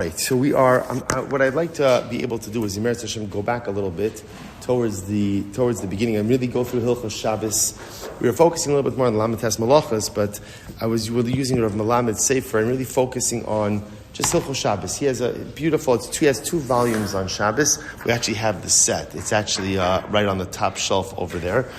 Right, so we are. What I'd like to be able to do is, Yemeret Hashem, go back a little bit towards the beginning and really go through Hilchos Shabbos. We were focusing a little bit more on Lamed Tes Malachos, but I was really using Rav Melamed Sefer and really focusing on just Hilchos Shabbos. He has a beautiful. He has 2 volumes on Shabbos. We actually have the set. It's actually right on the top shelf over there.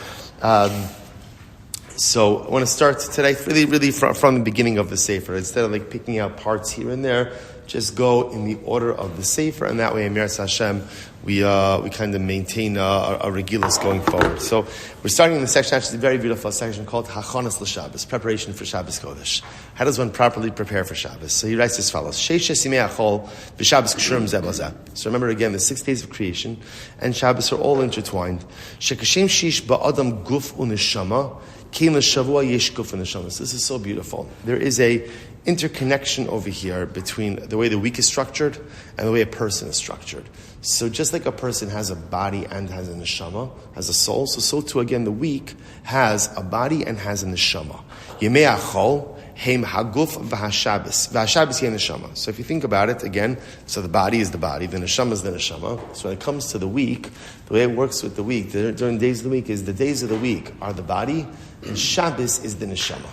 So I want to start today really from the beginning of the Sefer. Instead of like picking out parts here and there, just go in the order of the Sefer, and that way, Yemeret Hashem, we kind of maintain a regulus going forward. So we're starting in the section, actually a very beautiful section called Hachanas l'Shabbos, preparation for Shabbos Kodesh. How does one properly prepare for Shabbos? So he writes as follows: Sheish Simei Achol v'Shabbos Kshurim Zeh B'Zeh. So remember again, the 6 days of creation and Shabbos are all intertwined. Shekashem Shish Ba'adam Guf Uneshama. This is so beautiful. There is a interconnection over here between the way the week is structured and the way a person is structured. So just like a person has a body and has a neshama, has a soul, so too again the week has a body and has a neshama. Yemei Achol heim haguf v'hashabbos. V'hashabbos he neshama. So if you think about it again, so the body is the body, the neshama is the neshama. So when it comes to the week, the way it works with the week, during days of the week, is the days of the week are the body, and Shabbos is the neshama.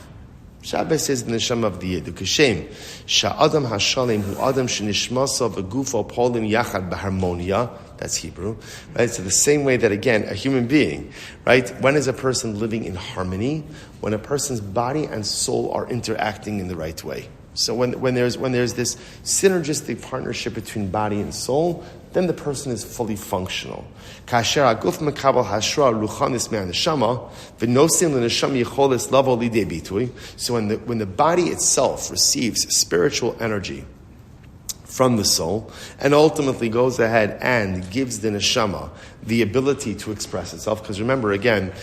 Shabbos is the neshama of the Yid. Kashem sha'adam hashalem hu adam shenishmasa v'gufo polim yachad b'harmonia. That's Hebrew, right? So the same way that again a human being, right? When is a person living in harmony? When a person's body and soul are interacting in the right way. So when there's this synergistic partnership between body and soul, then the person is fully functional. So when the body itself receives spiritual energy from the soul, and ultimately goes ahead and gives the neshama the ability to express itself. Because remember again,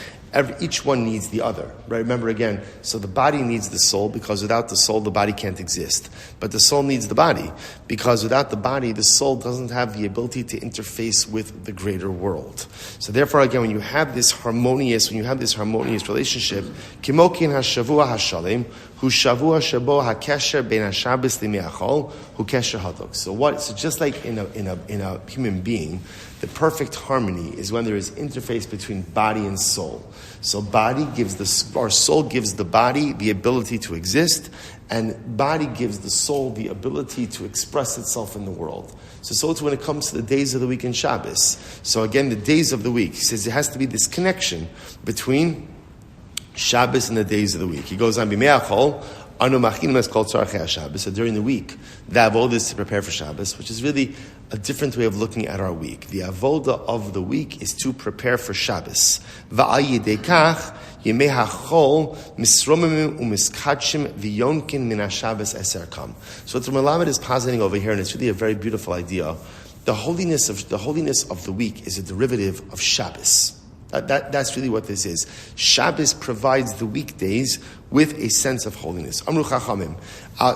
each one needs the other, right? Remember again, so the body needs the soul, because without the soul, the body can't exist. But the soul needs the body, because without the body, the soul doesn't have the ability to interface with the greater world. So therefore, again, when you have this harmonious relationship, kimokin hashavua hashalem, hu shavua shabo hakesher ben hashabbos limiachol, hu kesher hadok. So just like in a human being, the perfect harmony is when there is interface between body and soul. So soul gives the body the ability to exist, and body gives the soul the ability to express itself in the world. So it's when it comes to the days of the week and Shabbos. So again, the days of the week, he says there has to be this connection between Shabbos and the days of the week. He goes on, B'mei Achol, Anu Machinim es kol tzarchei Shabbos. So during the week, the avodah is to prepare for Shabbos, which is really a different way of looking at our week. The avodah of the week is to prepare for Shabbos. Va'al yidei kach yemei hachol misromimim umiskachim v'yonkin min haShabbos eser kam. So what the Melamed is positing over here, and it's really a very beautiful idea. The holiness of the week is a derivative of Shabbos. That's really what this is. Shabbos provides the weekdays with a sense of holiness. Amru Chachamim.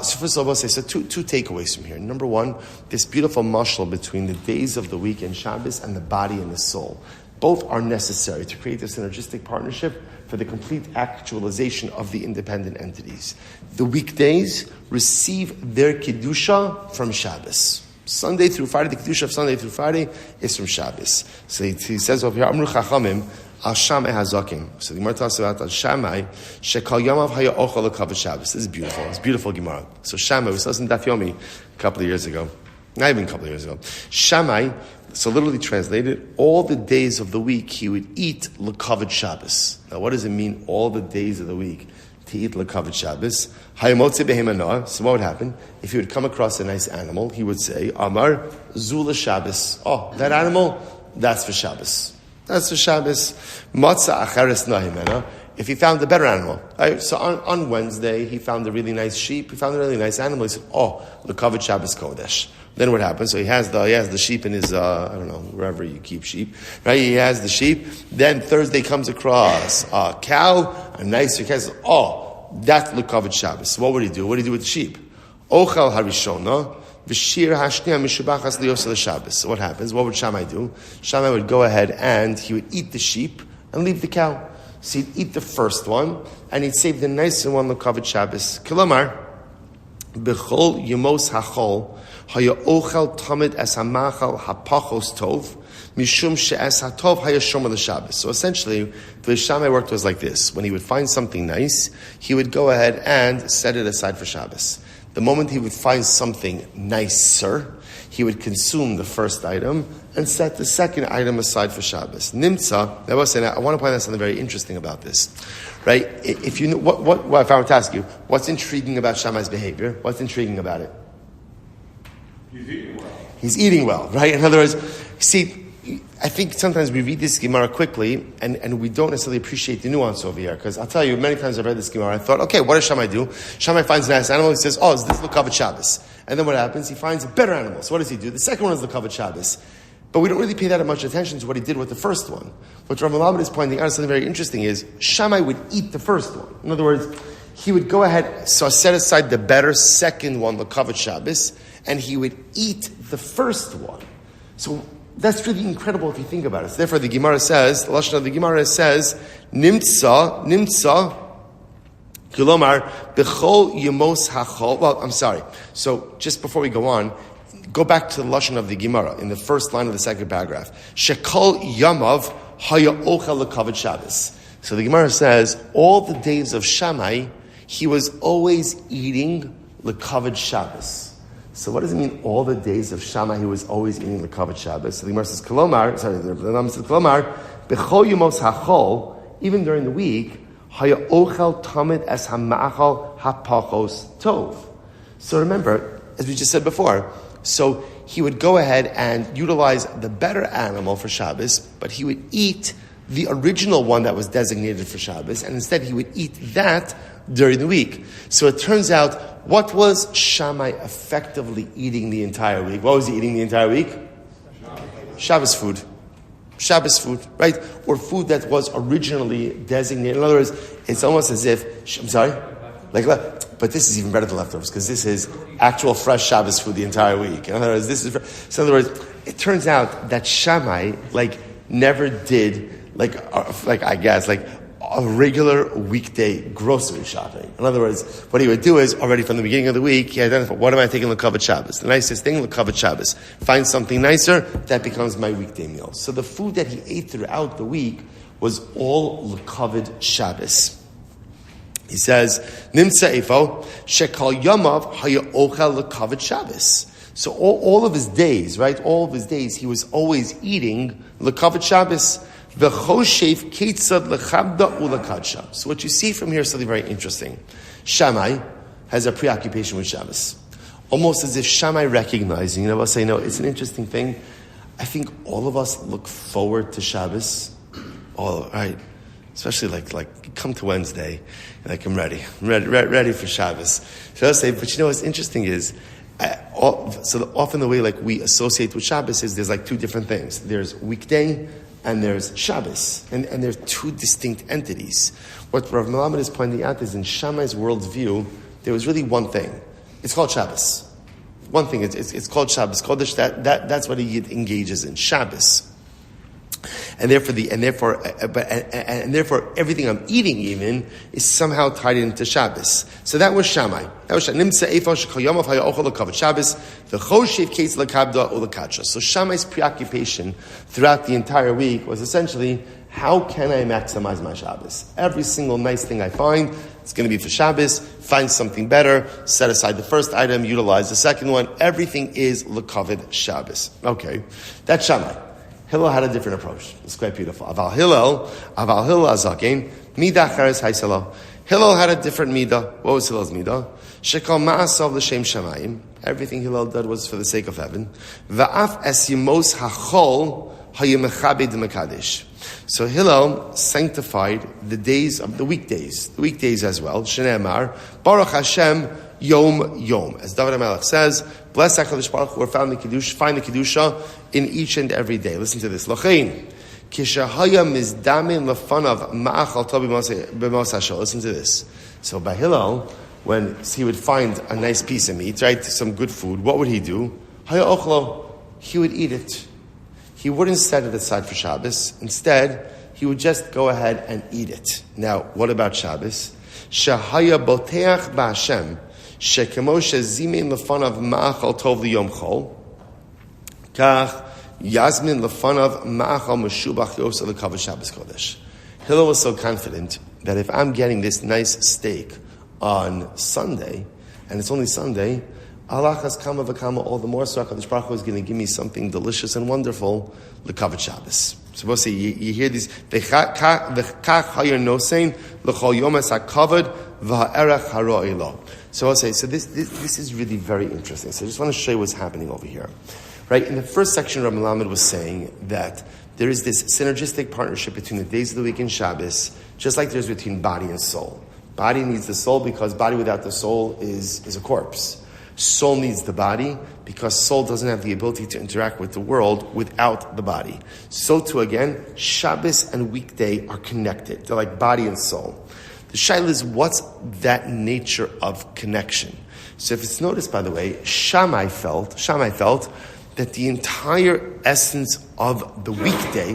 So first of all, say so two takeaways from here. Number one, this beautiful mashal between the days of the week and Shabbos and the body and the soul. Both are necessary to create a synergistic partnership for the complete actualization of the independent entities. The weekdays receive their kedusha from Shabbos. Sunday through Friday, the kedusha of Sunday through Friday is from Shabbos. So he says over here, Amru Chachamim, Al Shamai Hazakim. So the Gemara talks about Al Shamai, Shekal Yamav Haya Ochel L'Kavod Shabbos. This is beautiful. It's beautiful Gemara. So Shammai, we saw this in Daf Yomi a couple of years ago. Not even a couple of years ago. Shammai, so literally translated, all the days of the week he would eat L'Kavod Shabbos. Now what does it mean, all the days of the week to eat L'Kavod Shabbos? Hayamotze behemana. So what would happen? If he would come across a nice animal, he would say, Amar Zula Shabbos. Oh, that animal, that's for Shabbos. That's for Shabbos. Matzah acheres nahimena. If he found a better animal. Right? So on Wednesday, he found a really nice sheep. He found a really nice animal. He said, oh, L'Kavod Shabbos Kodesh. Then what happens? So he has the sheep in his, wherever you keep sheep. Right? He has the sheep. Then Thursday comes across a cow, a nicer cow. Says, oh, that's L'Kavod Shabbos. So what would he do? What would he do with the sheep? Ochal harishona. V'shir hashniya mishubachas liyosel Shabbos. So what happens? What would Shammai do? Shammai would go ahead and he would eat the sheep and leave the cow. So he'd eat the first one and he'd save the nicer one, L'Kavod Shabbos. Kilamar, b'chol yemos hachol haya ochel tamid es hamachal hapachos tov, mishum she'es hatov haya shomer l'Shabbos. So essentially, the way Shammai worked was like this. When he would find something nice, he would go ahead and set it aside for Shabbos. The moment he would find something nicer, he would consume the first item and set the second item aside for Shabbos. Nimtza, I want to point out something very interesting about this. Right? If you know, if I were to ask you, what's intriguing about Shammai's behavior? What's intriguing about it? He's eating well. He's eating well, right? In other words, see, I think sometimes we read this Gemara quickly and we don't necessarily appreciate the nuance over here. Because I'll tell you, many times I've read this Gemara, I thought, okay, what does Shammai do? Shammai finds a nice animal, he says, oh, is this L'Kavod Shabbos? And then what happens? He finds a better animal. So what does he do? The second one is L'Kavod Shabbos. But we don't really pay that much attention to what he did with the first one. What Rav Malabed is pointing out, something very interesting, is Shammai would eat the first one. In other words, he would go ahead, so set aside the better second one, L'Kavod Shabbos, and he would eat the first one. So that's really incredible if you think about it. So therefore, the Gemara says, the Lashon of the Gemara says, Nimtza, Kilomar, Bechol Yemos Hachol. Well, I'm sorry. So just before we go on, go back to the Lashon of the Gemara in the first line of the second paragraph. Shekol Yamav Haya Ochel L'Kavod Shabbos. So the Gemara says, all the days of Shammai, he was always eating L'Kavod Shabbos. So what does it mean, all the days of Shammai, he was always eating L'Kavod Shabbos? So the Gemara says, the Ram says, Kolomar, B'chol Yomos HaChol, even during the week, Haya Ochel Tamid Es HaMa'achal HaPachos Tov. So remember, as we just said before, so he would go ahead and utilize the better animal for Shabbos, but he would eat the original one that was designated for Shabbos, and instead he would eat that during the week. So it turns out, what was Shammai effectively eating the entire week? What was he eating the entire week? Shabbos food. Shabbos food, right? Or food that was originally designated. In other words, it's almost as if, I'm sorry? But this is even better than leftovers, because this is actual fresh Shabbos food the entire week. In other words, so in other words, it turns out that Shammai, never did, I guess, a regular weekday grocery shopping. In other words, what he would do is, already from the beginning of the week, he identified, what am I taking L'Kavod Shabbos? The nicest thing, L'Kavod Shabbos. Find something nicer, that becomes my weekday meal. So the food that he ate throughout the week was all L'Kavod Shabbos. He says, Nimtza Efo, Shekal Yamav Haya Ochel L'Kavod Shabbos. So all of his days, right? All of his days, he was always eating L'Kavod Shabbos. So what you see from here is something very interesting. Shammai has a preoccupation with Shabbos. Almost as if Shammai recognizing, I'll say, it's an interesting thing. I think all of us look forward to Shabbos. All right. Especially come to Wednesday, I'm ready for Shabbos. So I'll say, but what's interesting is, often the way we associate with Shabbos is there's two different things. There's weekday and there's Shabbos, and there's two distinct entities. What Rav Melamed is pointing out is, in Shammai's worldview, there was really one thing. It's called Shabbos. One thing, it's called Shabbos. Kodesh, that's what he engages in, Shabbos. And therefore everything I'm eating even is somehow tied into Shabbos. So that was Shammai. So Shammai's preoccupation throughout the entire week was essentially, how can I maximize my Shabbos? Every single nice thing I find, it's going to be for Shabbos. Find something better, set aside the first item, utilize the second one. Everything is L'Kavod Shabbos. Okay, that's Shammai. Hillel had a different approach. It's quite beautiful. Aval Hillel azaken, midah cheres haiselo. Hillel had a different midah. What was Hillel's midah? Shekal ma'asav l'shem shamayim. Everything Hillel did was for the sake of heaven. Va'af es yimos hachol hayemechabed mekadesh. So Hillel sanctified the days of the weekdays as well. Shneimar, Baruch Hashem, Yom. As David HaMelech says, bless HaKadosh Baruch Hu, find the Kedusha in each and every day. Listen to this. Lochein, Kishahaya mizdamin lefanav ma'achal tobi b'mos hashol. Listen to this. So by Hillel, when he would find a nice piece of meat, right, some good food, what would he do? Haya ochlo, he would eat it. He wouldn't set it aside for Shabbos. Instead, he would just go ahead and eat it. Now, what about Shabbos? Shahaya boteach ba'Hashem. Shekemo shezimin lefanav ma'achal tov liyom chol, kach Yasmin lefanav ma'achal meshubach yosa lekavod Shabbos kodesh. Hillel was so confident that if I'm getting this nice steak on Sunday, and it's only Sunday, Allah has kama v'kama, all the more so HaKadosh Baruch Hu is going to give me something delicious and wonderful lekavod Shabbos. So we'll say you hear these v'kach hayir nosein l'chol yomas hakavod v'ha'erech haro'elo. So I'll say, so this is really very interesting. So I just want to show you what's happening over here. Right, in the first section, Rabbi Lamed was saying that there is this synergistic partnership between the days of the week and Shabbos, just like there's between body and soul. Body needs the soul because body without the soul is a corpse. Soul needs the body because soul doesn't have the ability to interact with the world without the body. So too, again, Shabbos and weekday are connected. They're like body and soul. The shaila is, what's that nature of connection? So if it's noticed, by the way, Shammai felt that the entire essence of the weekday,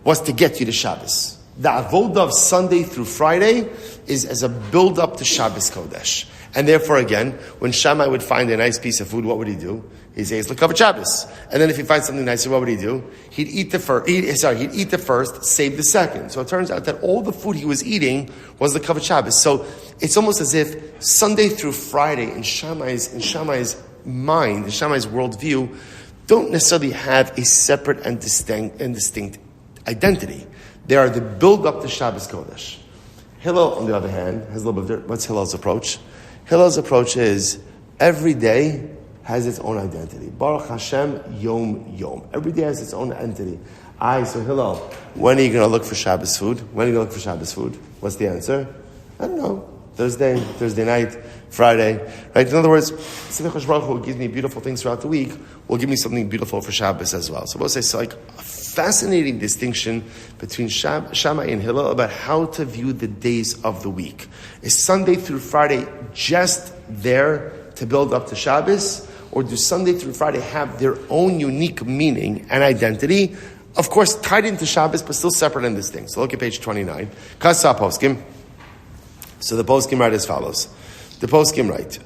was to get you to Shabbos. The avodah of Sunday through Friday is as a build-up to Shabbos Kodesh. And therefore, again, when Shammai would find a nice piece of food, what would he do? He'd say, it's lekavod Shabbos. And then if he finds something nicer, what would he do? He'd eat the first, save the second. So it turns out that all the food he was eating was lekavod Shabbos. So it's almost as if Sunday through Friday in Shammai's mind, in Shammai's worldview, don't necessarily have a separate and distinct identity. They are the build-up to Shabbos Kodesh. Hillel, on the other hand, has a little bit of different. What's Hillel's approach? Hillel's approach is every day has its own identity. Baruch Hashem, Yom Yom. Every day has its own entity. So Hillel, when are you going to look for Shabbos food? What's the answer? I don't know. Thursday night, Friday, right? In other words, HaKadosh Baruch Hu gives me beautiful things throughout the week, will give me something beautiful for Shabbos as well. So we'll say, so like a fascinating distinction between Shammai and Hillel about how to view the days of the week. Is Sunday through Friday just there to build up to Shabbos? Or do Sunday through Friday have their own unique meaning and identity? Of course, tied into Shabbos, but still separate and distinct. So look at page 29. Kasa Poskim. So the poskim write as follows. The poskim write,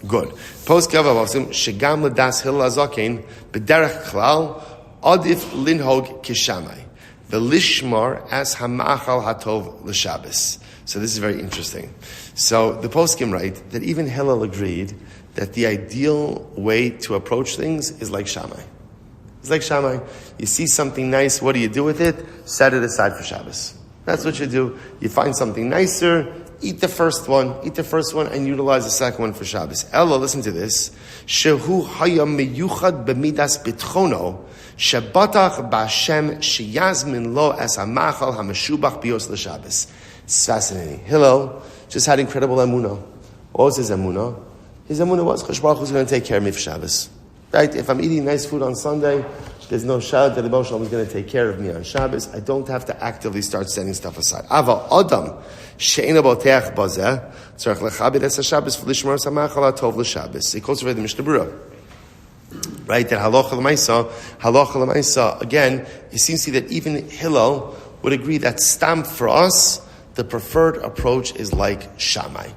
good. Poskim avavsim shegam ledas Hillel hazaken b'derech klal adif linhog kishamai v'lishmar as hamachal hatov l'Shabbos. So this is very interesting. So the poskim write that even Hillel agreed that the ideal way to approach things is like Shammai. It's like Shammai. You see something nice, what do you do with it? Set it aside for Shabbos. That's what you do. You find something nicer, eat the first one, and utilize the second one for Shabbos. Ella, listen to this. Shehu hayam meyuchad b'midas bitchono, shebatach b'Hashem sheyazmin lo es hamachal hameshubach bios l'Shabbos. It's fascinating. Hillel just had incredible emunah. What was his emunah? His emunah was, HaKadosh Baruch Hu is going to take care of me for Shabbos. Right? If I'm eating nice food on Sunday, there's no shout that the Baruch Shalom is going to take care of me on Shabbos. I don't have to actively start setting stuff aside. Ava Adam she'ena boteach bazeh tzarich lechabed es haShabbos v'lishmar samachal hatov l'Shabbos. He quotes the Mishnah Berurah. Right? That halacha l'maisa. Again, it seems to be that even Hillel would agree that stam for us, the preferred approach is like Shammai.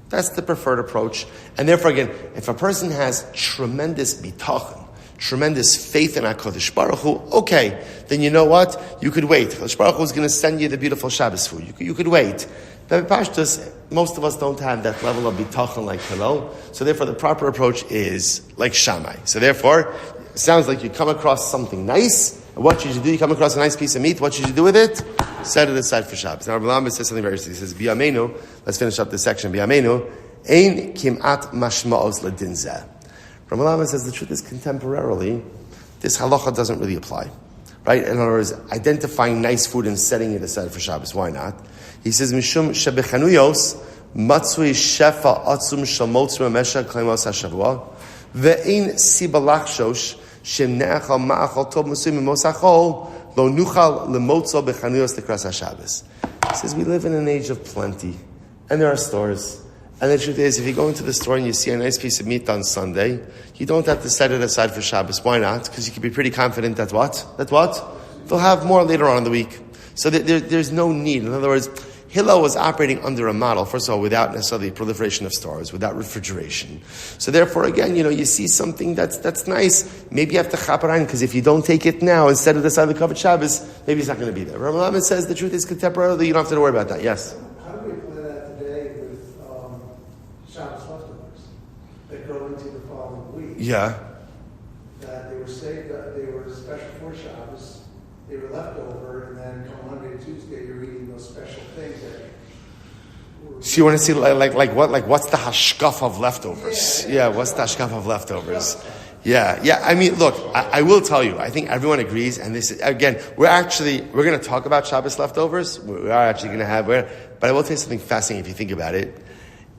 That's the preferred approach. And therefore, again, if a person has tremendous bitachon, tremendous faith in HaKadosh Baruch Hu, okay, then you know what? You could wait. HaKadosh Baruch Hu is going to send you the beautiful Shabbos food. You could wait. But Pashtus, most of us don't have that level of bitachon like Hillel. So therefore, the proper approach is like Shammai. So therefore, it sounds like you come across something nice. And what should you do? You come across a nice piece of meat. What should you do with it? Set it aside for Shabbos. Now, Rabbi Lamed says something very interesting. He says, B'yameinu, let's finish up this section. B'yameinu, ein kim'at mashma'os ledin zeh. Rabbi Lamed says the truth is contemporarily, this halacha doesn't really apply. Right? In other words, identifying nice food and setting it aside for Shabbos. Why not? He says, Mishum shebechanuyos matzui shefa atzum shalmotzim amesha klemos hashavua ve'ein siba lachshosh shene'achal ma'achal tov musim mimosachol lo nuchal lemotzo bechanuyos tekras hashabbos. He says, we live in an age of plenty. And there are stores. And the truth is, if you go into the store and you see a nice piece of meat on Sunday, you don't have to set it aside for Shabbos. Why not? Because you can be pretty confident that what? They'll have more later on in the week. So there's no need. In other words, Hillel was operating under a model, first of all, without necessarily proliferation of stars, without refrigeration. So therefore, again, you see something that's nice. Maybe you have to chaperine, because if you don't take it now, instead of the side of the covered Shabbos, maybe it's not going to be there. Rabbi Lamed says the truth is contemporarily, you don't have to worry about that. Yes? How do we play that today with Shabbos leftovers that go into the following week? Yeah. That they were saved, they were special for Shabbos, they were left over, and then come Monday, Tuesday, you're eating those special things that so you want to see what's the hashkaf of leftovers? Yeah, what's the hashkaf of leftovers? Yeah. I mean, look, I will tell you, I think everyone agrees, and this is, again, we're going to talk about Shabbos leftovers. We are actually going to have, but I will tell you something fascinating if you think about it.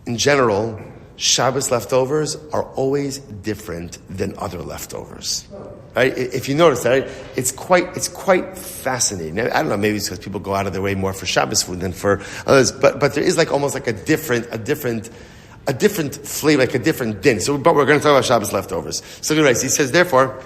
In general, Shabbos leftovers are always different than other leftovers. Right? If you notice that, right? It's quite fascinating. Now, I don't know, maybe it's because people go out of their way more for Shabbos food than for others, but there is almost a different flavor, like a different din. But we're going to talk about Shabbos leftovers. So he says, therefore,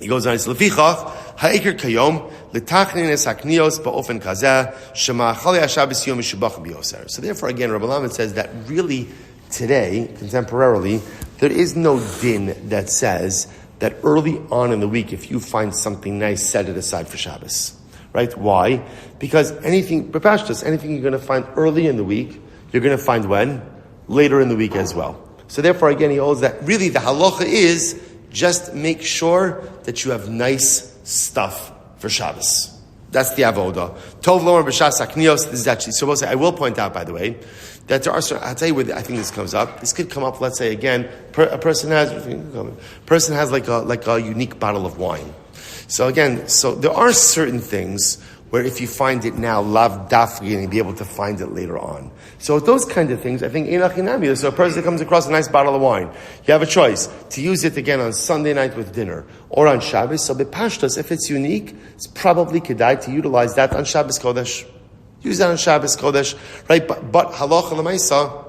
he goes on, Lefichach, ha'ikr kayom, l'tachnin es haknios ba'ofen kazeh, shema'achali ha'Shabbos yom mishubach b'yoser. So therefore, again, Rabbi Lamed says that really, today, contemporarily, there is no din that says that early on in the week, if you find something nice, set it aside for Shabbos. Right? Why? Because anything you're going to find early in the week, you're going to find when? Later in the week as well. So therefore, again, he holds that really the halacha is just make sure that you have nice stuff for Shabbos. That's the avoda. Tov lomer b'shas haknios. This is actually, so I will point out, by the way, that there are certain, I'll tell you where I think this comes up. This could come up, let's say again, a person has like a unique bottle of wine. So again, there are certain things where if you find it now, lav dafri, and you'll be able to find it later on. So those kind of things, I think, so a person comes across a nice bottle of wine. You have a choice to use it again on Sunday night with dinner or on Shabbos. So b'pashtos, if it's unique, it's probably kedai to utilize that on Shabbos Kodesh. Use that on Shabbos Kodesh, right? But halacha l'maisa,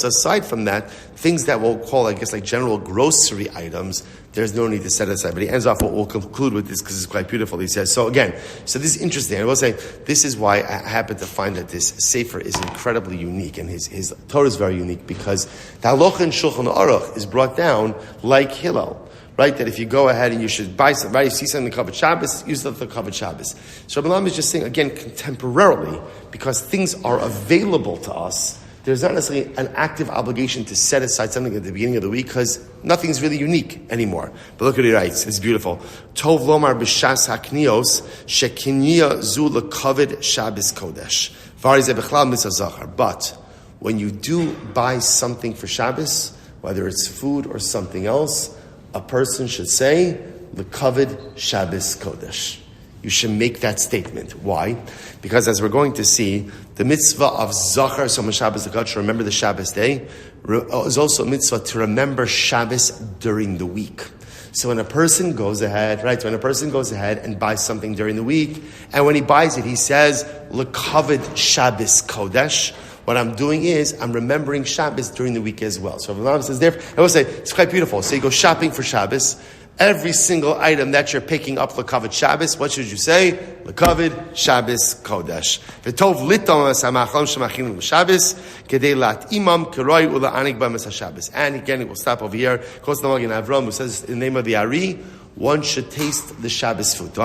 aside from that, things that we'll call, I guess, like general grocery items, there's no need to set it aside. But he ends off what we'll conclude with this because it's quite beautiful. He says, so this is interesting. I will say, this is why I happen to find that this Sefer is incredibly unique, and his Torah is very unique, because the halacha in Shulchan Aruch is brought down like Hillel. Right, that if you go ahead and you should buy something, right, you see something covered Shabbos, use it for covered Shabbos. So Rabbi Lamed is just saying, again, contemporarily, because things are available to us, there's not necessarily an active obligation to set aside something at the beginning of the week, because nothing's really unique anymore. But look what he writes, it's beautiful. Tov lomar b'shas haknios, shekinya zu l'kovid Shabbos kodesh. Varizeh b'chlal mitzvah zachar. But when you do buy something for Shabbos, whether it's food or something else, a person should say, l'kovid Shabbos kodesh. You should make that statement. Why? Because as we're going to see, the mitzvah of Zachar, so Shabbos to remember the Shabbos day, is also a mitzvah to remember Shabbos during the week. So when a person goes ahead and buys something during the week, and when he buys it, he says, l'kovid Shabbos kodesh. What I'm doing is, I'm remembering Shabbos during the week as well. So Rabbi Lamed says, therefore, I will say, it's quite beautiful. So you go shopping for Shabbos, every single item that you're picking up l'kovid Shabbos, what should you say? L'kovid Shabbos Kodesh. V'tov litom ha'machon shemachinu l'Shabbos, kedei lat'imam keroi ula'anik b'mes ha'Shabbos. And again, we'll stop over here. Kos Namag in Avram, who says in the name of the Ari, one should taste the Shabbos food.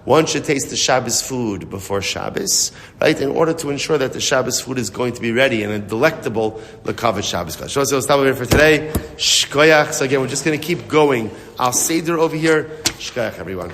One should taste the Shabbos food before Shabbos, right? In order to ensure that the Shabbos food is going to be ready and a delectable l'kovid Shabbos. So we'll stop over here for today. Shkoyach. So again, we're just going to keep going. I'll seder over here. Shkoyach, everyone.